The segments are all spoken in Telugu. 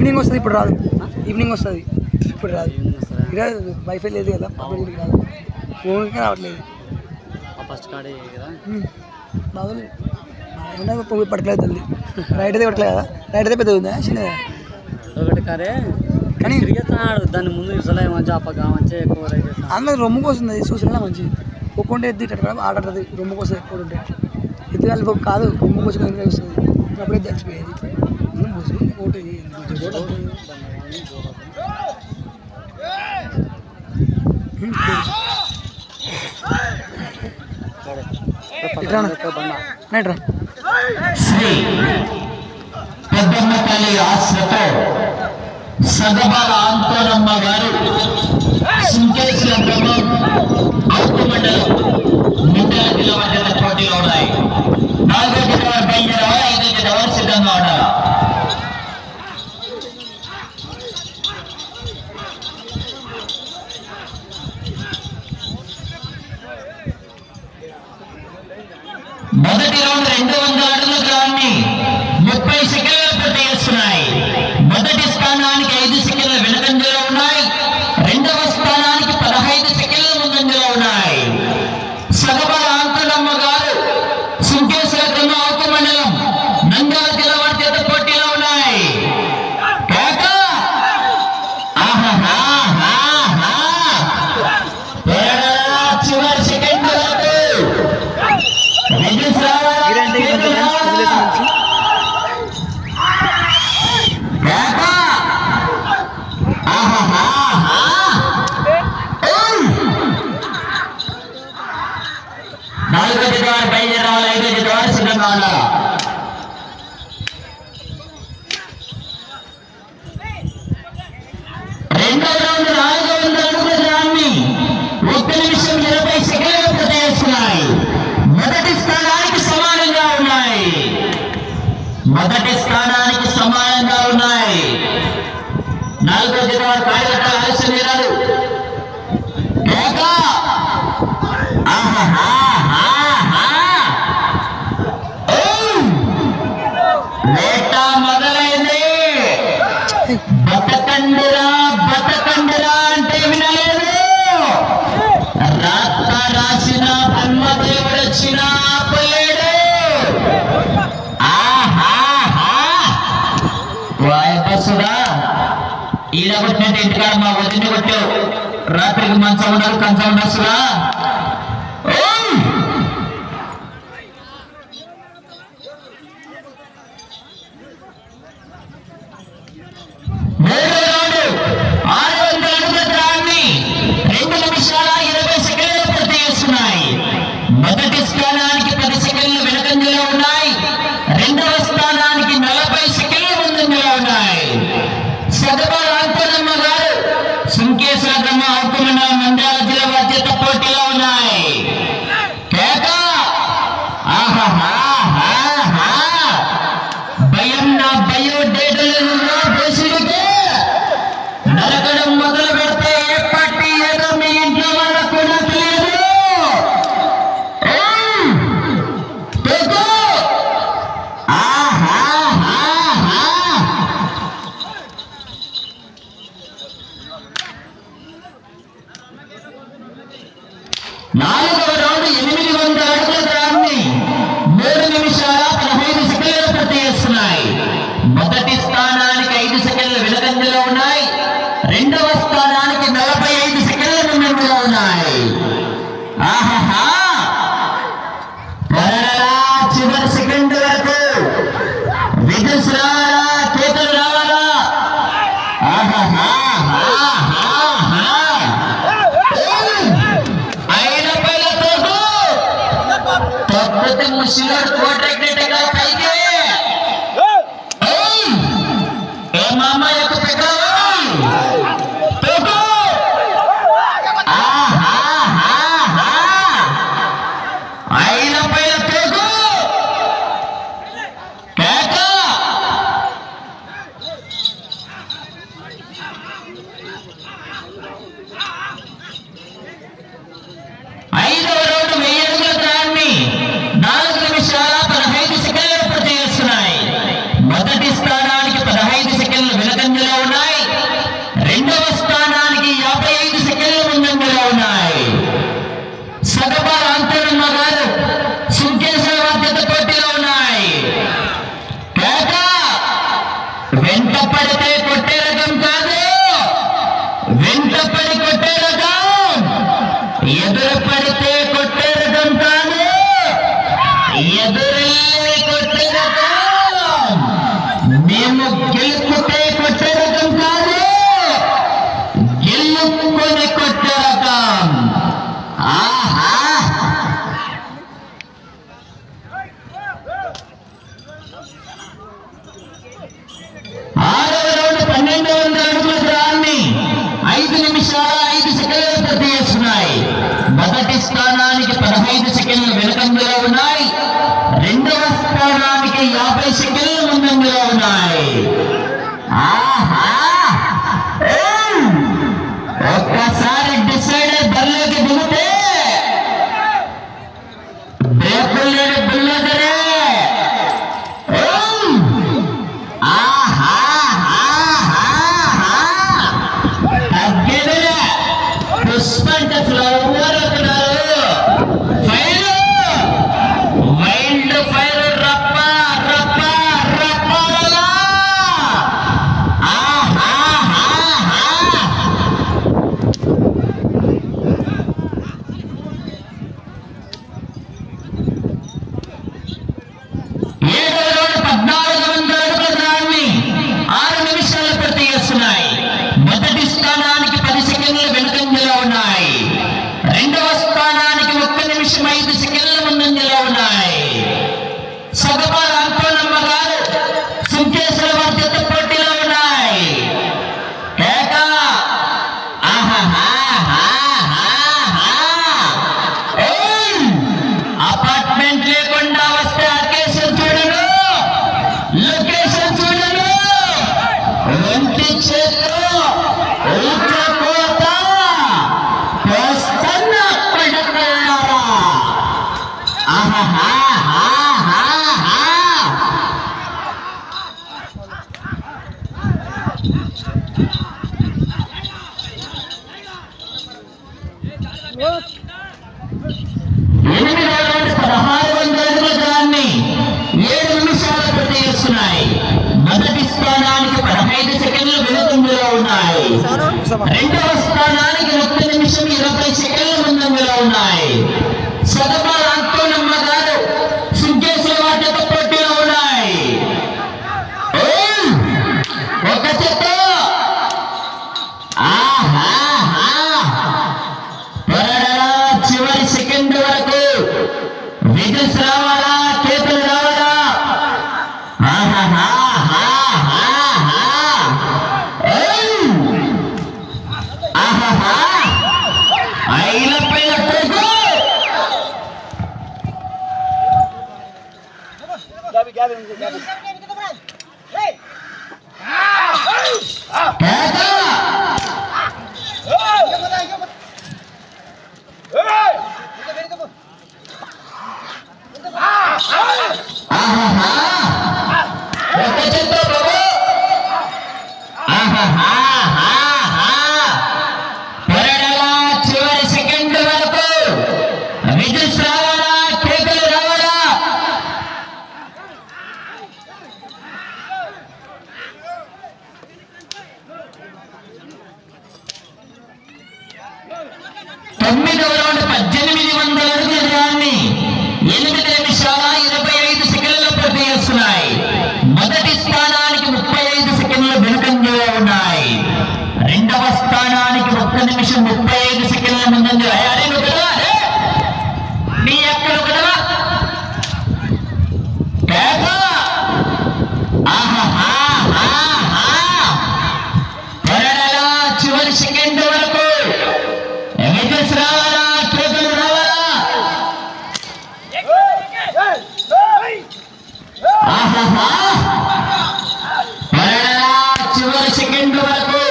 ఈవినింగ్ వస్తుంది, ఇప్పుడు రాదు. ఈవినింగ్ వస్తుంది, ఇప్పుడు రాదు. ఇక వైఫై లేదు కదా, ఇంటికి రాదు, ఫోన్కి రావట్లేదు. ఫస్ట్ కార్డే కదా బాగుంది. పోయి పడట్లేదు తల్లి. రైట్ అయితే పడట్లేదు కదా, రైట్ అయితే పెద్ద ఉందా చిన్నదా ఒకటి కారే కానీ తిరిగేస్తున్నాడు. దాన్ని ముందు చూసలే మంచి అప్పగా మంచిగా ఎక్కువ రైట్ చేస్తాను. అందులో రొమ్ముకు వస్తుంది, అది చూసినా మంచి ఒక్కంటే ఎద్దు ఇట్లా ఆడుతుంది. రొమ్ముకు వస్తుంది ఎక్కువ ఉంటే ఎద్దు కలిపి కాదు, రొమ్ముకు వచ్చి వస్తుంది. అప్పుడే చచ్చిపోయేది. ఒకటి శ్రీ పెద్దమ్మ తల్లి ఆశ్రతో సగబాల ఆంతోనమ్మ గారు సుంకేశ్వర గ్రామం అవుకు మండలం నిందల కిలోమీటర్ల పోటీలో ఉన్నాయి. 4వ జత వారు బయలుదేరాలి, 5వ జత వారు సిద్ధంగా ఉండాలి. మొదటి రౌండ్ 200 అడుగుల దూరాన్ని 30 సెకండ్లు పూర్తి చేస్తున్నాయి. మొదటి స్థానానికి 5 సెకండ్ల వెనుకంజలో ఉన్నాయి. రెండవ స్థానానికి 15 సెకండ్ల ముందంజలో ఉన్నాయి. సగబాల ఆంతోనమ్మ గారు సుంకేశ్వర గ్రామం అవుకు మండలం నంద్యాల జిల్లా వారి చేత పోటీలో ఉన్నాయి. చివరి సెకండ్ వరకు నాలుగో వారు బయలుదేరాలి, 5వ వారు సిద్ధంగా ఉండాలి. రెండవ రౌండ్ 400 అడుగుల దూరాన్ని 1 నిమిషం 20 సెకండ్లు పూర్తి చేస్తున్నాయి. మొదటి స్థానానికి సమానంగా ఉన్నాయి. మొదటి స్థానానికి సమానంగా ఉన్నాయి. 4వ జత వారు కాయగట్ట ఆలస్యం చేరారు. మొదలైంది. బతకండిరా బతకండిరా అంటే వినలేదు. రాత రాసిన బ్రహ్మదేవుడు వచ్చిన ఆపలేడు. వాయపసుడా ఈడ కొట్టినట్టు ఇంటికాడ మా వదిన కొట్టావు. రాత్రికి మంచం ఉండదు, కంచం ఉండొచ్చురా. మొదటి స్థానానికి 10 సెకండ్లు వెనుకంజలో ఉన్నాయి. రెండవ స్థానానికి 40 సెకండ్ల ముందంజలో ఉన్నాయి. సగబాల ఆంతోనమ్మ గారు సుంకేశ్వర గ్రామం అవుకు మండలం నంద్యాల జిల్లా వారి చేత పోటీలో ఉన్నాయి. భయం నా బయోడేటాలు దేశుడికి నరకడం మొదలు పెడితే ఏ పార్టీ ఏదో మీ ఇంట్లో వాళ్ళకు కూడా తెలియదు. నాలుగవ రౌండ్ 800 అడుగుల దూరాన్ని 3 నిమిషాల 15 సెకండ్లు పూర్తి చేస్తున్నాయి. మొదటి స్థానానికి 5 సెకండ్ల వెనుకంజలో ఉన్నాయి. రెండవ స్థానానికి 45 సెకండ్ల ముందంజలో ఉన్నాయి. చివరి సెకండ్ వరకు విద్యుత్ రావాలా, కేకలు రావాలా. తొక్కుతి ముసిలోడు కోటెక్కినట్టుగా పైకి ఏ మామ యొక్క పెట్టావు. మొదటి స్థానానికి 15 సెకండ్లు వెనుకంజ ఎవరవుతున్నారు ఫైర్ వైల్డ్ ఫైర్ రప్ప రప్ప రప్పలా ఏడో రౌండ్ 14 అడుగుల దూరాన్ని 6 నిమిషాలు పూర్తి చేస్తున్నాయి. మొదటి స్థానానికి 10 సెకండ్ల వెనుకంజలో ఉన్నాయి. రెండవ స్థానానికి 1 నిమిషం 5 సెకండ్ల ముందంజలో ఉన్నాయి. సగపాల అంకోనమ్మ గారు సుంకేశ్వర వర్గత పోటీలో ఉన్నాయి. అపార్ట్మెంట్ లేకుండా వస్తే అకేషన్ చూడను, లొకేషన్ చూడను, ఒంటి చేతిలో కోత వస్తున్న పడకల్లారా. ఎనిమిదో రౌండ్ 1600 అడుగుల దూరాన్ని 7 నిమిషాలు పూర్తి చేస్తున్నాయి. మొదటి స్థానానికి 15 సెకండ్లు వెనుకంజలో ఉన్నాయి. రెండవ స్థానానికి 1 నిమిషం 20 సెకండ్ల ముందంజలో ఉన్నాయి. సదపాల అంకోనమ్మ గారు సుంకేశ్వర వర్గత పోటీలో ఉన్నాయి. ఒక చెత్త చివరి సెకండ్ వరకు విజిల్స్ రావాలా, కేకులు రావాలా? ఐల పైన కేకు. ఒక చెత్త బాబు. పొరడలా చివరి సెకండ్ వరకు విజిల్స్ రావాలా, కేకులు రావాలా? తొమ్మిదవ రౌండ్ 1800 అడుగుల దూరాన్ని 8 నిమిషాల 25 సెకండ్లు పూర్తి చేస్తున్నాయి. మొదటి స్థానానికి 35 సెకండ్లు వెనుకంజలో ఉన్నాయి. రెండవ స్థానానికి 1 నిమిషం 35 సెకండ్ల ముందంజలో. అరే నువ్వు కదవా, నీ ఎక్కడు కదవా? చివరి సెకండ్ వరకు విజిల్స్ రావాలా, కేకులు రావాలా? చివరి సెకండ్ వరకు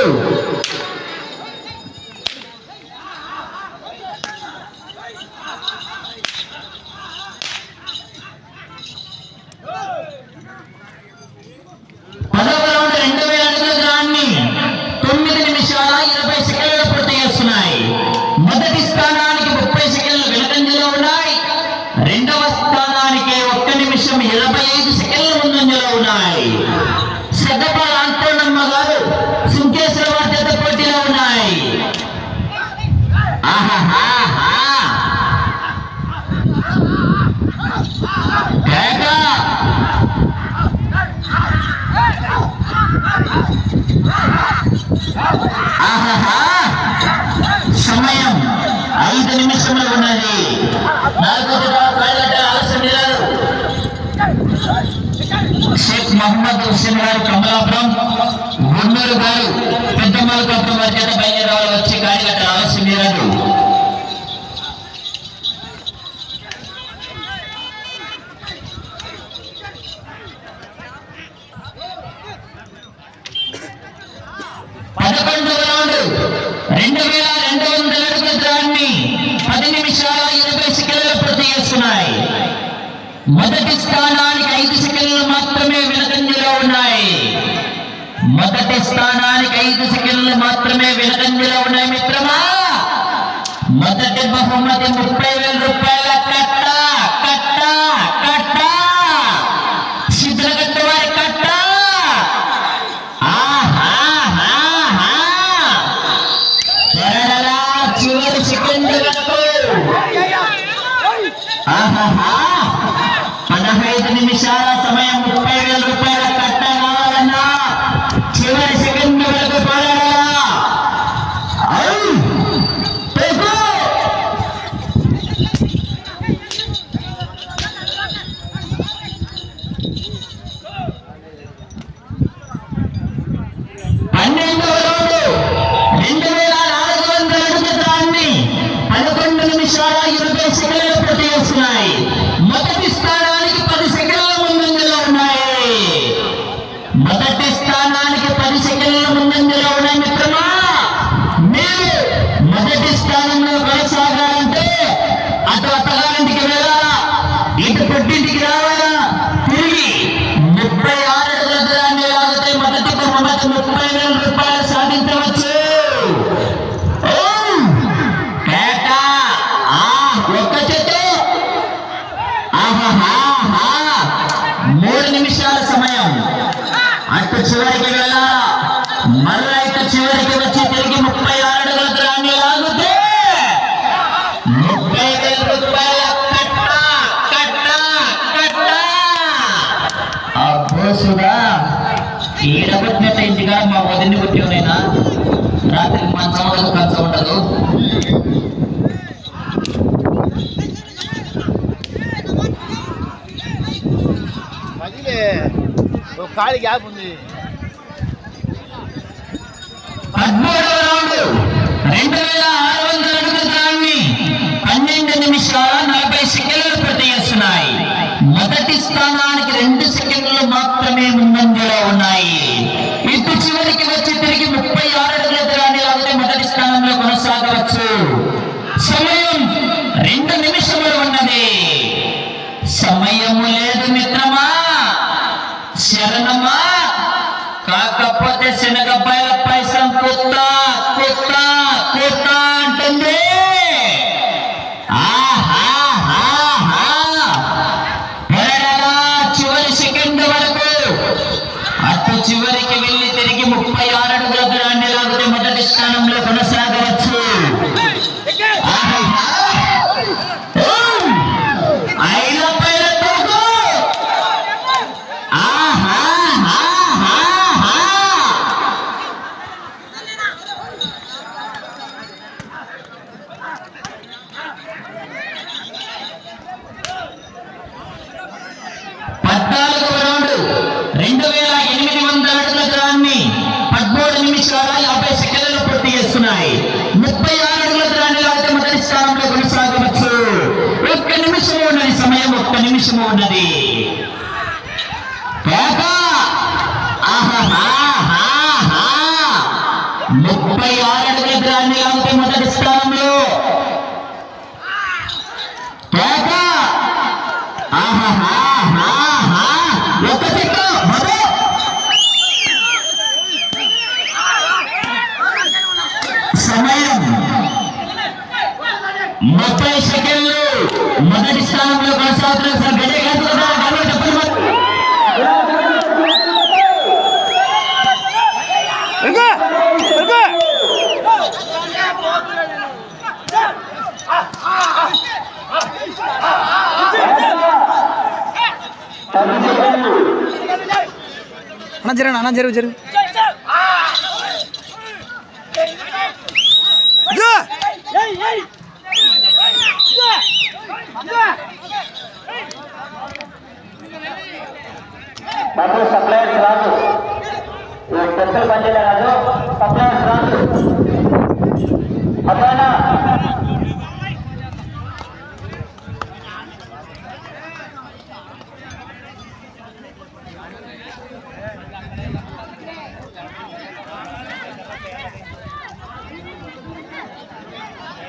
పదవ రౌండ్ 2000 అడుగుల దూరాన్ని 9 నిమిషాల 20 సెకండ్లు పూర్తి చేస్తున్నాయి. మొదటి స్థానానికి 30 సెకండ్లు వెనుకంజలో ఉన్నాయి. రెండవ స్థానానికి 1 నిమిషం 25 సెకండ్ల ముందంజలో ఉన్నాయి. సదపాల అంకోనమ్మ గారు సుంకేశ్వర వర్గత పోటీలో ఉన్నాయి. సమయం 5 నిమిషములు ఉన్నది. 4 ఆలస్యం లేదు. షేక్ మహమ్మద్ హుస్సేన్ గారు కమలాపురం, గుండూరు గారు పెద్దమలకప్పుడు వర్గత బయలుదేరాలు వచ్చి గాడిగట్ట ఆలస్యం లేదు. పదకొండవ రౌండ్ 2200 అడుగుల దూరాన్ని 10 నిమిషాల 20 సెకండ్లు పూర్తి చేస్తున్నాయి. మొదటి స్థానానికి 5 సెకండ్లు మాత్రమే వెనుకంజలో ఉన్నాయి. మొదటి స్థానానికి 5 సెకండ్లు మాత్రమే వెనుకంజలో ఉన్నాయి మిత్రమా. మొదటి బహుమతి 30,000 రూపాయల కట్ట కట్ట కట్ట సిద్ధగట్ట వారి కట్ట. చివరి సెకండ్ వరకు 15 నిమిషాల సమయం 30,000 రూపాయల కట్ట కావాలన్నా చివరి సెకండ్ వరకు పడరా. మొదటి స్థానానికి 10 సెకండ్ల ముందంజలో ఉన్నాయి. మొదటి స్థానానికి 10 సెకండ్ల ముందంజలో ఉన్నాయి మిత్రమా. మీరు మొదటి స్థానంలో కొనసాగాలంటే అటు అత్తగారింటికి వెళ్ళాలా, ఇటు పుట్టింటికి రావాలా, తిరిగి 36 అడుగుల దూరాన్ని లాగితే మొదటి బహుమతి 30,000 రూపాయలు సాధించవచ్చు. ఒక్క చెట్టు 3 నిమిషాల సమయం. అటు చివరికి వెళ్ళాలా, మళ్ళా ఇటు చివరికి వచ్చి తిరిగి 36 అడుగుల దూరాన్ని లాగితే 30,000 రూపాయల కట్ట కట్ట కట్ట. అబ్బోసుగా ఈడగొట్టినట్టు ఇంటిగా మా వదిలిని కొట్టినైనా రాత్రి మంచం ఉండదు, కంచం ఉండదు. ఖాళీ గ్యాప్ ఉంది. 13వ రౌండ్ 2,600 అడుగుల దూరాన్ని 12 నిమిషాల 40 సెకండ్లు పూర్తి చేస్తున్నాయి. మొదటి స్థానానికి 2 సెకండ్లు మాత్రమే ముందంజలో ఉన్నాయి. ఇటు చివరికి వచ్చి తిరిగి 36 అడుగుల దూరాన్ని లాగితే మొదటి స్థానంలో కొనసాగవచ్చు. సమయం 2 నిమిషములు ఉన్నది. సమయము లేదు మిత్రమా, శరణమా. కాకపోతే శనగపాయల పైసం కుత్త కుత్త కుత్త అంటుంది. చివరి సెకండ్ వరకు అటు చివరికి వెళ్ళి తిరిగి 36 అడుగుల దూరాన్ని లాగితే మొదటి స్థానంలో కొనసాగవచ్చు. నిమిషము ఉన్నది. 36 అడుగుల దూరాన్ని లాగితే మొదటి స్థానంలో. ఒక చెట్టు సమయం 30 సెకండ్లు. మొదటి స్థానంలో కొనసాగుతున్న సార్ గడే కాదు కదా. అన్న జరుగు జరుగు. బాబు సప్లైర్స్ రాదు, స్పెషల్ పనిచేయలే రాదు, సప్లైర్స్ రాదు. అదేనా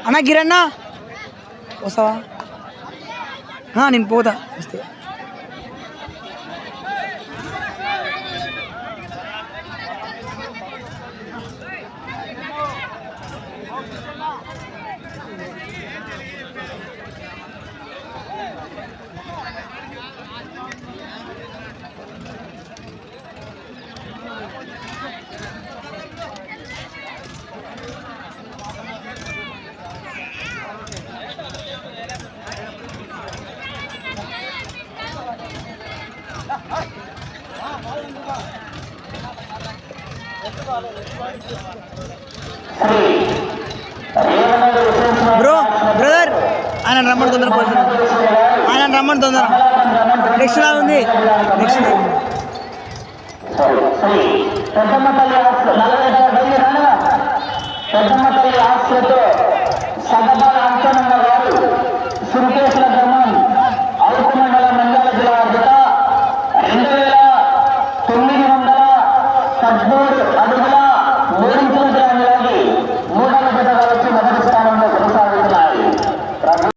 అన్న గిరన్న వస్తావా? నేను పోతా వస్తే. బ్రదర్ ఆయన రమ్మని తొందర పోతున్నాడు, ఆయన రమ్మని తొందర. నెక్స్ట్ లా ఉంది, నెక్స్ట్ శ్రీ పెద్దమ్మ తల్లి